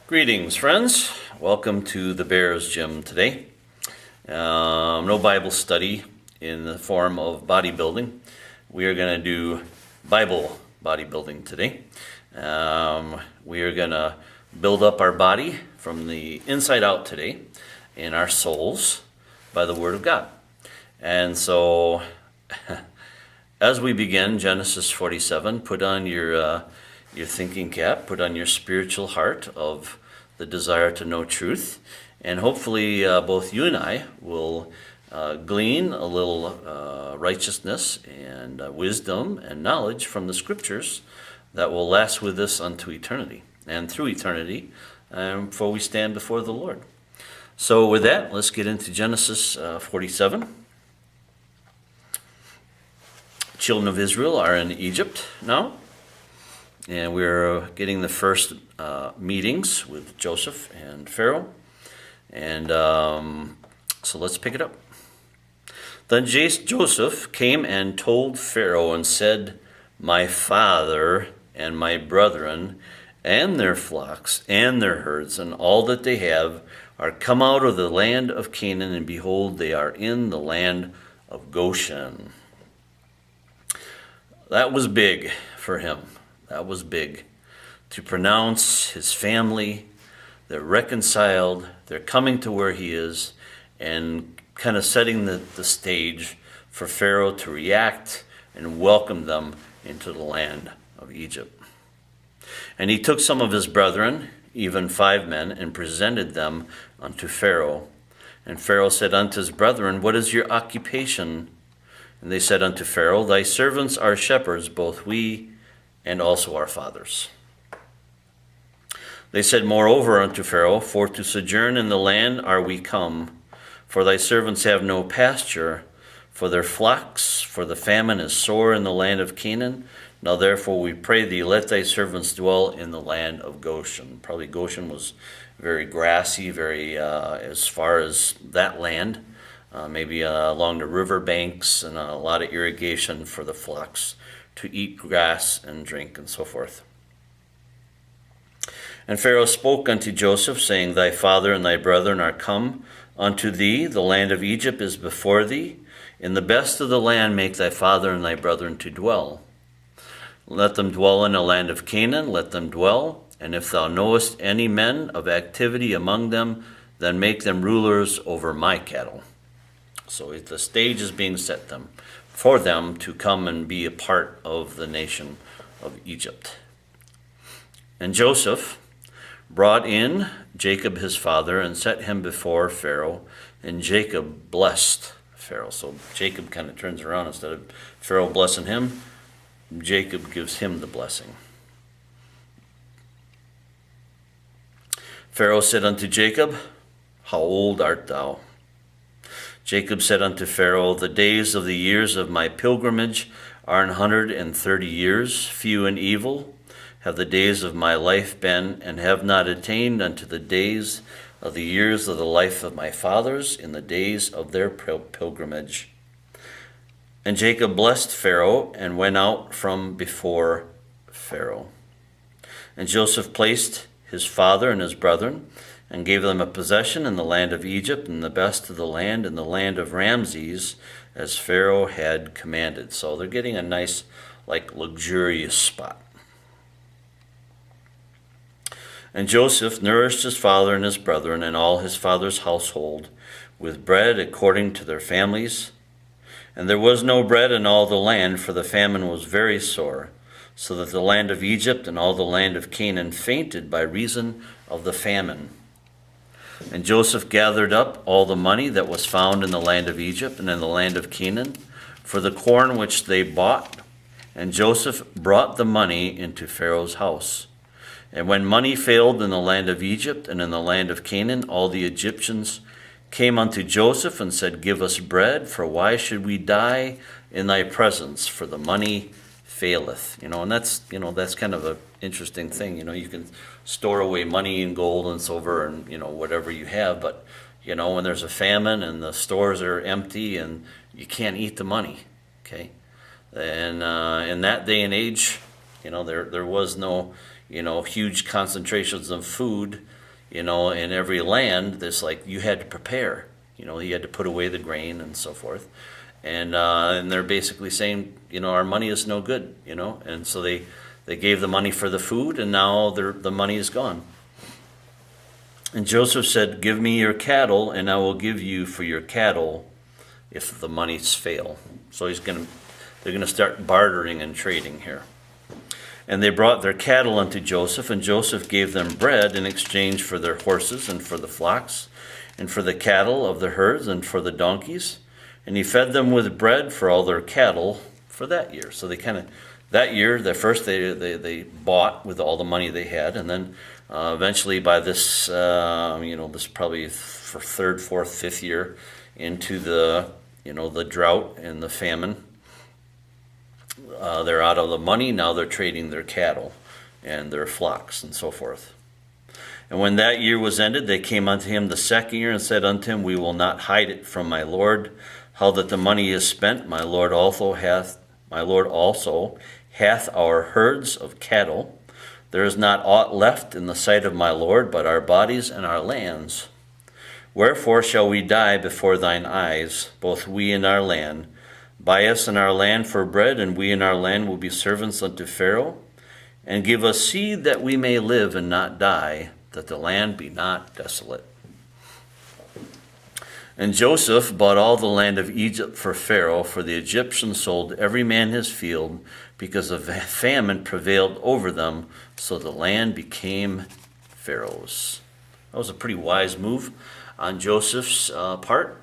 Greetings, friends. Welcome to the Bears Gym today. No Bible study in the form of bodybuilding. We are going to do Bible bodybuilding today. We are going to build up our body from the inside out today in our souls by the Word of God. And so, as we begin Genesis 47, put on your thinking cap, put on your spiritual heart of the desire to know truth, and hopefully both you and I will glean a little righteousness and wisdom and knowledge from the Scriptures that will last with us unto eternity and through eternity before we stand before the Lord. So with that, let's get into Genesis 47. Children of Israel are in Egypt now. And we're getting the first meetings with Joseph and Pharaoh. And so let's pick it up. Then Joseph came and told Pharaoh and said, "My father and my brethren and their flocks and their herds and all that they have are come out of the land of Canaan, and behold, they are in the land of Goshen." That was big for him. That was big. To pronounce his family, they're reconciled, they're coming to where he is, and kind of setting the stage for Pharaoh to react and welcome them into the land of Egypt. And he took some of his brethren, even 5 men, and presented them unto Pharaoh. And Pharaoh said unto his brethren, "What is your occupation?" And they said unto Pharaoh, "Thy servants are shepherds, both we and also our fathers." They said moreover unto Pharaoh, "For to sojourn in the land are we come, for thy servants have no pasture for their flocks, for the famine is sore in the land of Canaan. Now therefore we pray thee, let thy servants dwell in the land of Goshen." Probably Goshen was very grassy, very as far as that land, maybe along the river banks, and a lot of irrigation for the flocks to eat grass and drink and so forth. And Pharaoh spoke unto Joseph, saying, "Thy father and thy brethren are come unto thee, the land of Egypt is before thee. In the best of the land make thy father and thy brethren to dwell. Let them dwell in the land of Canaan, let them dwell, and if thou knowest any men of activity among them, then make them rulers over my cattle." So the stage is being set for them to come and be a part of the nation of Egypt. And Joseph brought in Jacob his father and set him before Pharaoh, and Jacob blessed Pharaoh. So Jacob kind of turns around. Instead of Pharaoh blessing him, Jacob gives him the blessing. Pharaoh said unto Jacob, "How old art thou?" Jacob said unto Pharaoh, "The days of the years of my pilgrimage are 130 years, few and evil have the days of my life been, and have not attained unto the days of the years of the life of my fathers in the days of their pilgrimage." And Jacob blessed Pharaoh and went out from before Pharaoh. And Joseph placed his father and his brethren, and gave them a possession in the land of Egypt, and the best of the land in the land of Ramses, as Pharaoh had commanded. So they're getting a nice, luxurious spot. And Joseph nourished his father and his brethren and all his father's household with bread according to their families. And there was no bread in all the land, for the famine was very sore, so that the land of Egypt and all the land of Canaan fainted by reason of the famine. And Joseph gathered up all the money that was found in the land of Egypt and in the land of Canaan for the corn which they bought. And Joseph brought the money into Pharaoh's house. And when money failed in the land of Egypt and in the land of Canaan, all the Egyptians came unto Joseph and said, "Give us bread, for why should we die in thy presence? For the money faileth." And that's kind of an interesting thing. You can store away money and gold and silver and, whatever you have, but, when there's a famine and the stores are empty and you can't eat the money, okay? And in that day and age, there was no, huge concentrations of food in every land, there's like you had to prepare. You had to put away the grain and so forth. And they're basically saying, our money is no good, And so they gave the money for the food, and now the money is gone. And Joseph said, give me your cattle, and I will give you for your cattle if the monies fail. So they're going to start bartering and trading here. And they brought their cattle unto Joseph, and Joseph gave them bread in exchange for their horses and for the flocks, and for the cattle of the herds and for the donkeys. And he fed them with bread for all their cattle for that year. So that year, they bought with all the money they had, and then eventually by this, this probably for third, fourth, fifth year into the drought and the famine, they're out of the money. Now they're trading their cattle and their flocks and so forth. And when that year was ended, they came unto him the second year and said unto him, we will not hide it from my lord, how that the money is spent. My lord also hath our herds of cattle. There is not aught left in the sight of my lord, but our bodies and our lands. Wherefore shall we die before thine eyes, both we and our land? Buy us and our land for bread, and we and our land will be servants unto Pharaoh. And give us seed that we may live and not die, that the land be not desolate. And Joseph bought all the land of Egypt for Pharaoh, for the Egyptians sold every man his field, because a famine prevailed over them, so the land became Pharaoh's. That was a pretty wise move on Joseph's part.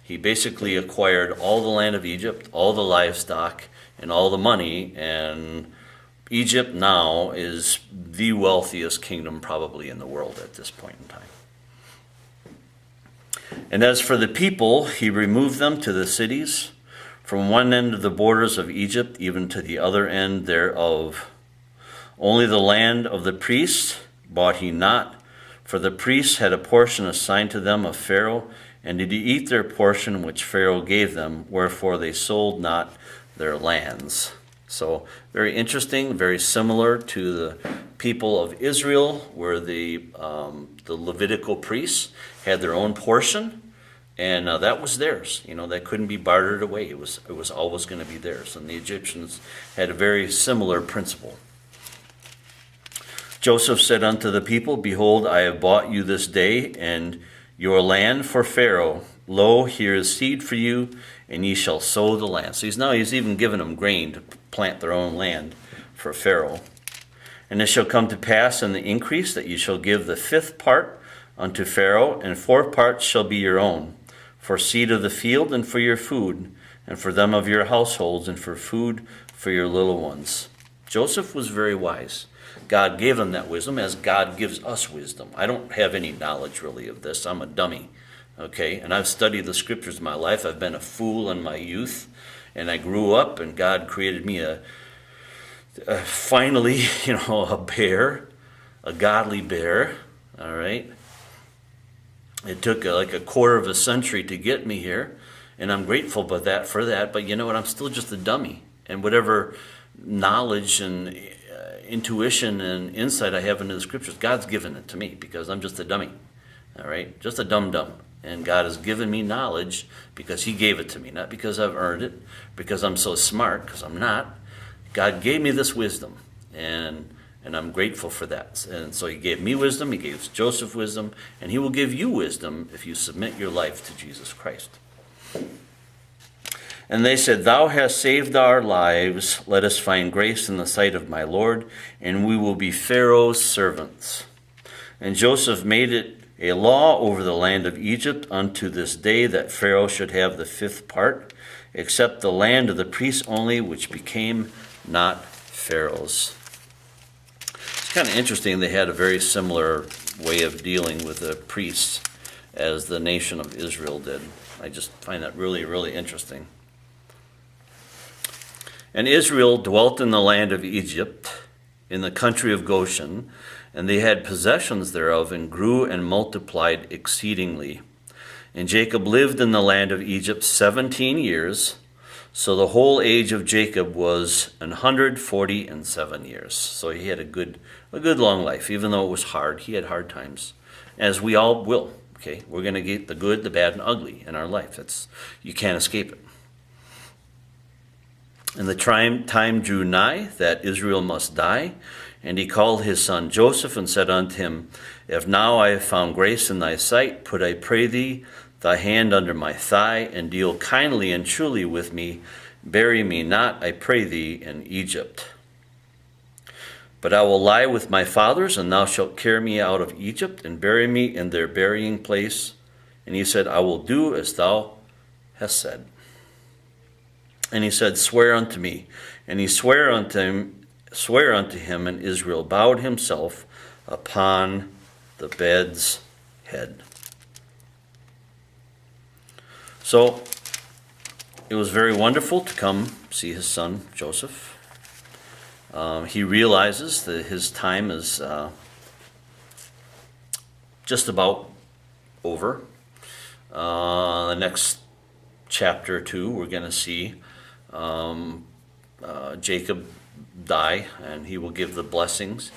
He basically acquired all the land of Egypt, all the livestock, and all the money, and Egypt now is the wealthiest kingdom probably in the world at this point in time. And as for the people, he removed them to the cities, from one end of the borders of Egypt even to the other end thereof. Only the land of the priests bought he not, for the priests had a portion assigned to them of Pharaoh, and did eat their portion which Pharaoh gave them, wherefore they sold not their lands. So very interesting, very similar to the people of Israel, where the Levitical priests had their own portion, and that was theirs. That couldn't be bartered away. It was always going to be theirs. And the Egyptians had a very similar principle. Joseph said unto the people, behold, I have bought you this day, and your land for Pharaoh. Lo, here is seed for you, and ye shall sow the land. So he's even given them grain to plant their own land for Pharaoh. And it shall come to pass in the increase that ye shall give the fifth part unto Pharaoh, and 4 parts shall be your own, for seed of the field and for your food, and for them of your households, and for food for your little ones. Joseph was very wise. God gave him that wisdom, as God gives us wisdom. I don't have any knowledge really of this. I'm a dummy, okay? And I've studied the scriptures in my life. I've been a fool in my youth, and I grew up, and God created me finally, a bear, a godly bear, all right? It took like a quarter of a century to get me here, and I'm grateful for that. But you know what? I'm still just a dummy, and whatever knowledge and intuition and insight I have into the scriptures, God's given it to me because I'm just a dummy, all right? Just a dum-dum. And God has given me knowledge because he gave it to me, not because I've earned it, because I'm so smart, because I'm not. God gave me this wisdom, and I'm grateful for that. And so he gave me wisdom, he gave Joseph wisdom, and he will give you wisdom if you submit your life to Jesus Christ. And they said, thou hast saved our lives. Let us find grace in the sight of my Lord, and we will be Pharaoh's servants. And Joseph made it a law over the land of Egypt unto this day that Pharaoh should have the 5th part, except the land of the priests only, which became not Pharaoh's. It's kind of interesting. They had a very similar way of dealing with the priests as the nation of Israel did. I just find that really, really interesting. And Israel dwelt in the land of Egypt, in the country of Goshen, and they had possessions thereof, and grew and multiplied exceedingly. And Jacob lived in the land of Egypt 17 years. So the whole age of Jacob was 147 years. So he had a good long life, even though it was hard. He had hard times, as we all will. Okay, we're going to get the good, the bad, and ugly in our life. You can't escape it. And the time drew nigh that Israel must die, and he called his son Joseph and said unto him, If now I have found grace in thy sight, put, I pray thee, thy hand under my thigh, and deal kindly and truly with me. Bury me not, I pray thee, in Egypt. But I will lie with my fathers, and thou shalt carry me out of Egypt, and bury me in their burying place. And he said, I will do as thou hast said. And he said, Swear unto me. And he sware unto him, and Israel bowed himself upon the bed's head. So it was very wonderful to come see his son Joseph. He realizes that his time is just about over. The next chapter or two, we're going to see Jacob die, and he will give the blessings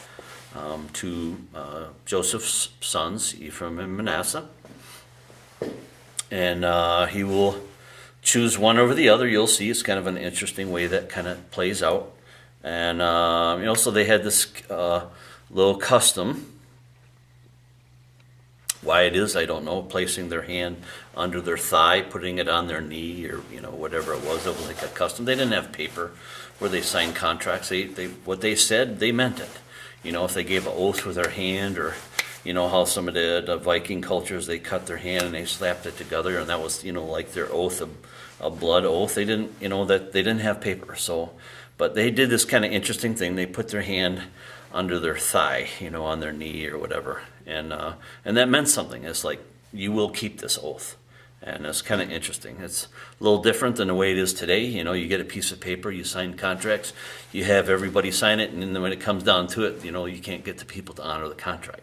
to Joseph's sons, Ephraim and Manasseh. And he will choose one over the other. You'll see it's kind of an interesting way that kind of plays out. And so they had this little custom. Why it is, I don't know, placing their hand under their thigh, putting it on their knee, or whatever it was. It was like a custom. They didn't have paper where they signed contracts. What they said, they meant it. If they gave an oath with their hand, or how some of the Viking cultures, they cut their hand and they slapped it together, and that was like their oath, a blood oath. They didn't that they didn't have paper. So, but they did this kind of interesting thing. They put their hand under their thigh, on their knee or whatever, and that meant something. It's like, you will keep this oath, and it's kind of interesting. It's a little different than the way it is today. You get a piece of paper, you sign contracts, you have everybody sign it, and then when it comes down to it, you can't get the people to honor the contract,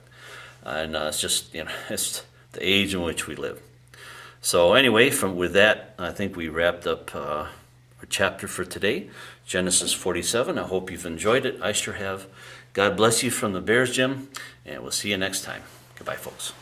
and it's just it's the age in which we live. So anyway, with that, I think we wrapped up our chapter for today, Genesis 47. I hope you've enjoyed it. I sure have. God bless you from the Bears Gym, and we'll see you next time. Goodbye, folks.